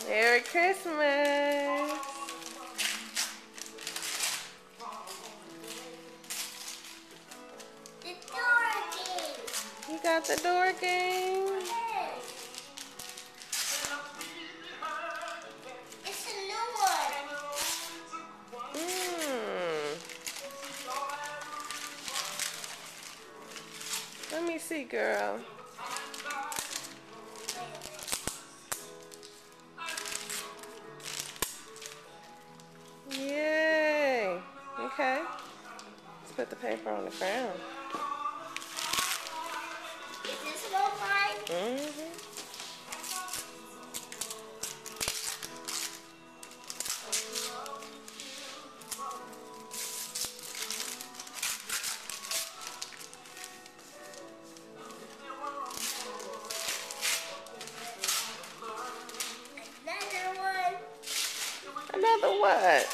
Merry Christmas. The door game. You got the door game? Yes. It's a new one. Let me see, girl. Yay. Okay. Let's put the paper on the ground. Is this one mine? Another one. Another what?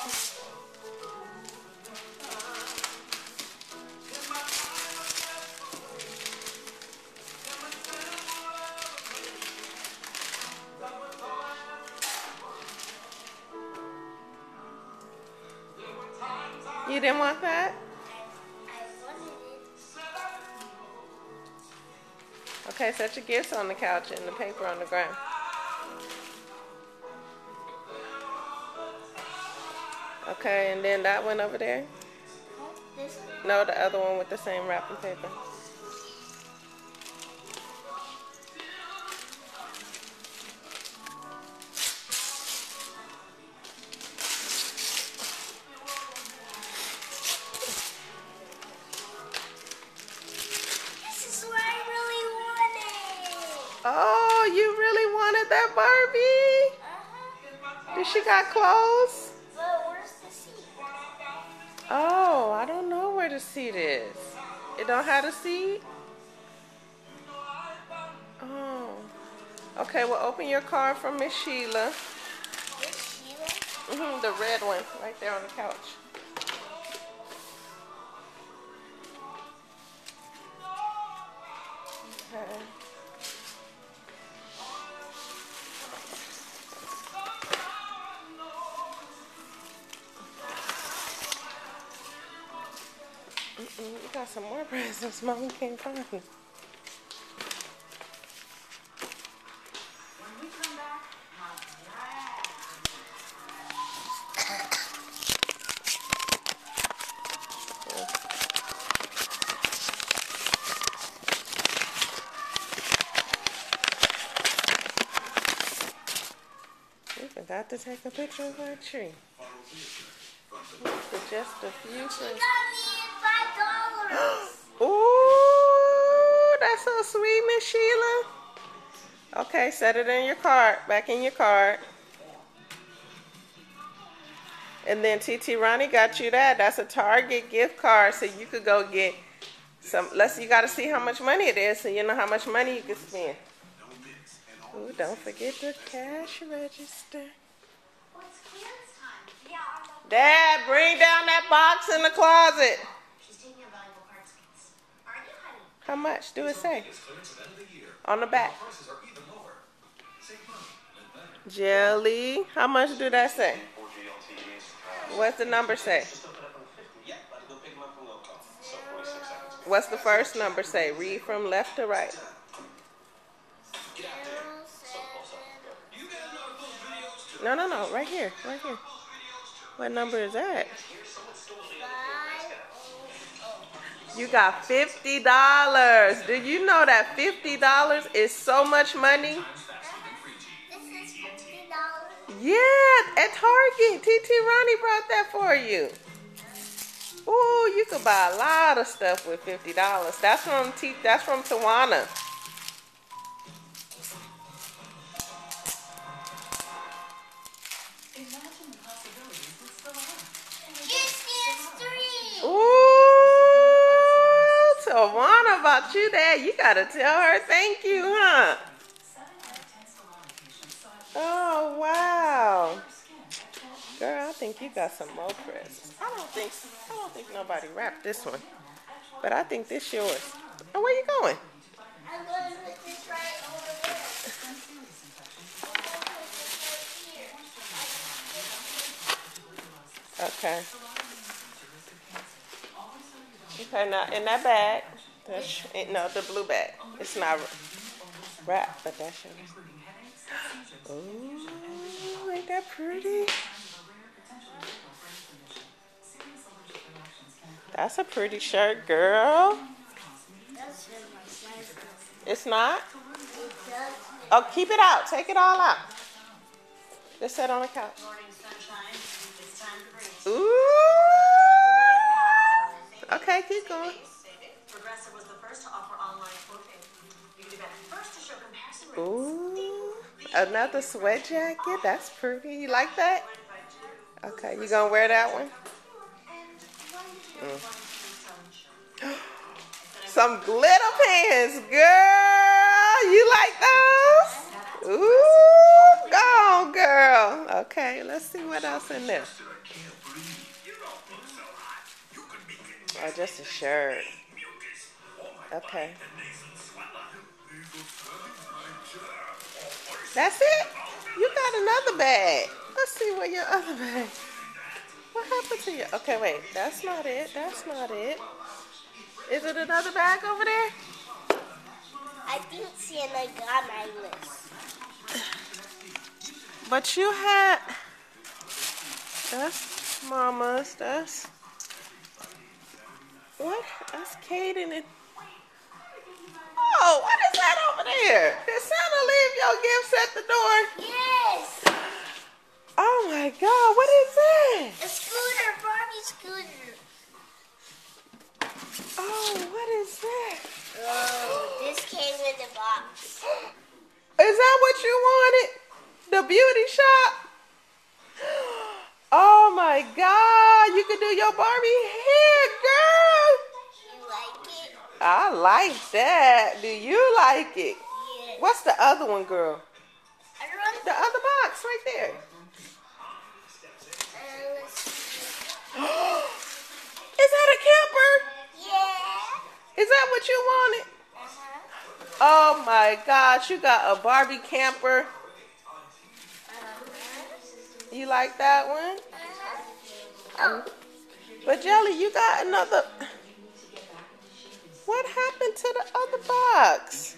You didn't want that? I wanted it. Okay, set your gifts on the couch and the paper on the ground. Okay, and then that one over there? This one? No, the other one with the same wrapping paper. This is what I really wanted. Oh, you really wanted that Barbie? Did she got clothes? But where's the seat? Oh, I don't know where the seat is. It don't have a seat? Oh. Okay, well, open your card from Miss Sheila. Miss Sheila? The red one, right there on the couch. Okay. You got some more presents Mommy can't find. When we come back, We forgot to take a picture of our tree. For just a few She cents. got me $5. Ooh, that's so sweet, Miss Sheila. Okay, set it in your cart, back in your cart. And then TT Ronnie got you that. That's a Target gift card, so you could go get some. You got to see how much money it is, so you know how much money you can spend. Ooh, don't forget the cash register. what's clearance time? Yeah, Dad, bring down that box in the closet. she's taking your valuable card space. Are you, honey? How much do it say? On the back. Jelly. How much do that say? What's the number say? What's the first number say? Read from left to right. No, no, no. Right here. Right here. What number is that? You got $50. Do you know that $50 is so much money? This is $50. Yeah, at Target. TT Ronnie brought that for you. Ooh, you could buy a lot of stuff with $50. That's from Tawana. Ooh, Tawana bought you that. You gotta tell her thank you, huh? Oh wow. Girl, I think you got some more presents. I don't think nobody wrapped this one. But I think this yours. Oh, where you going? I'm going to put this right over there. Okay. Okay, now in that bag, no, the blue bag. It's not wrapped, but that's yours. Ooh, ain't that pretty? That's a pretty shirt, girl. That's for my size. It's not? It does. Oh, keep it out. Take it all out. Just sit on the couch. Morning sunshine. It's time to reach. Ooh. Okay, keep going. Progressive was the first to offer online quoting. You can be back first to show comparison rates. Ooh. Another sweat jacket. That's pretty. You like that? Okay, you gonna wear that one? Some glitter pants, girl. You like those? Ooh, go on, girl. Okay, let's see what else in there. Oh, just a shirt. Okay. That's it? You got another bag. Let's see where your other bag. What happened to you? Okay, wait. That's not it. That's not it. Is it another bag over there? I think Santa got my list. But you had... That's Mama's. That's... What? That's Kaden and... Oh, what is that over there? Did Santa leave your gifts at the door? Yes! Oh my God, what is that? A scooter, Barbie scooter. Oh, what is that? Oh, this came in the box. Is that what you wanted? The beauty shop? Oh my God, you can do your Barbie hair, girl. You like it? I like that. Do you like it? Yes. What's the other one, girl? I don't The other box right there. let's see. Is that a camper? Yeah. Is that what you wanted? Uh-huh. Oh my gosh, you got a Barbie camper. Uh-huh. You like that one? Uh-huh. But Jelly, you got another. What happened to the other box?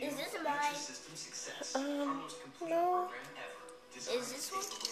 Is this mine? No. Is this one?